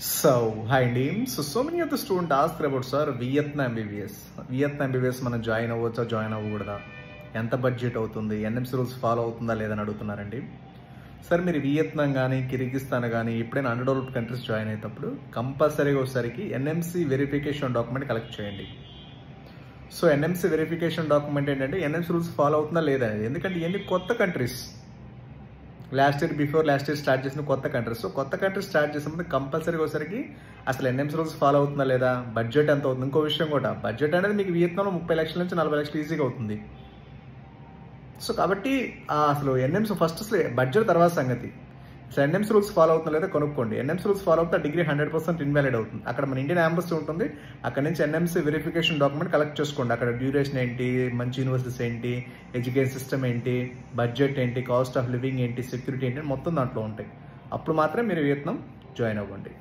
Hi team. So many of the students ask about sir Vietnam MBBS. Vietnam MBBS మనం join అవ్వచ్చా join అవ్వకూడదా, ఎంత budget అవుతుంది, NMC rules follow అవుతుందా లేదని అడుగుతున్నారండి. Sir మీరు వియత్నాం కానీ కిర్గిస్తాన్ కానీ ఎప్పుడైనా అన్డెవలప్డ్ కంట్రీస్ జాయిన్ అయ్యేటప్పుడు కంపల్సరీగా ఒకసారికి ఎన్ఎంసీ వెరిఫికేషన్ డాక్యుమెంట్ కలెక్ట్ చేయండి. సో ఎన్ఎంసీ వెరిఫికేషన్ డాక్యుమెంట్ ఏంటంటే ఎన్ఎంసీ రూల్స్ ఫాలో అవుతుందా లేదా అనేది. ఎందుకంటే ఇవన్నీ కొత్త కంట్రీస్, లాస్ట్ ఇయర్ స్టార్ట్ చేసిన కొత్త కంట్రీస్. సో కొత్త కంట్రీస్ స్టార్ట్ చేసినప్పుడు కంపల్సరీగా ఒకసారికి అసలు ఎన్ఎంసీ రూల్స్ ఫాలో అవుతుందా లేదా, బడ్జెట్ ఎంత అవుతుంది. ఇంకో విషయం కూడా, బడ్జెట్ అనేది మీకు వియత్నాంలో 30 లక్షల నుంచి 40 లక్షలు ఈజీగా అవుతుంది. సో కాబట్టి అసలు ఎన్ఎంసీ ఫస్ట్ బడ్జెట్ తర్వాత సంగతి. అసలు ఎన్ఎంసీ రూల్స్ ఫాలో అవుతుందా లేదా కనుక్కోండి. ఎన్ఎంసీ రూల్స్ ఫాలో అవుతే డిగ్రీ 100% ఇన్వాలిడ్ అవుతుంది. అక్కడ మన ఇండియన్ ఎంబసీ ఉంటుంది, అక్కడ నుంచి ఎన్ఎంసీ వెరిఫికేషన్ డాక్యుమెంట్ కలెక్ట్ చేసుకోండి. అక్కడ డ్యూరేషన్ ఏంటి, మంచి యూనివర్సిటీస్ ఏంటి, ఎడ్యుకేషన్ సిస్టమ్ ఏంటి, బడ్జెట్ ఏంటి, కాస్ట్ ఆఫ్ లివింగ్ ఏంటి, సెక్యూరిటీ ఏంటి మొత్తం దాంట్లో ఉంటాయి. అప్పుడు మాత్రమే మీరు వియత్నాం జాయిన్ అవ్వండి.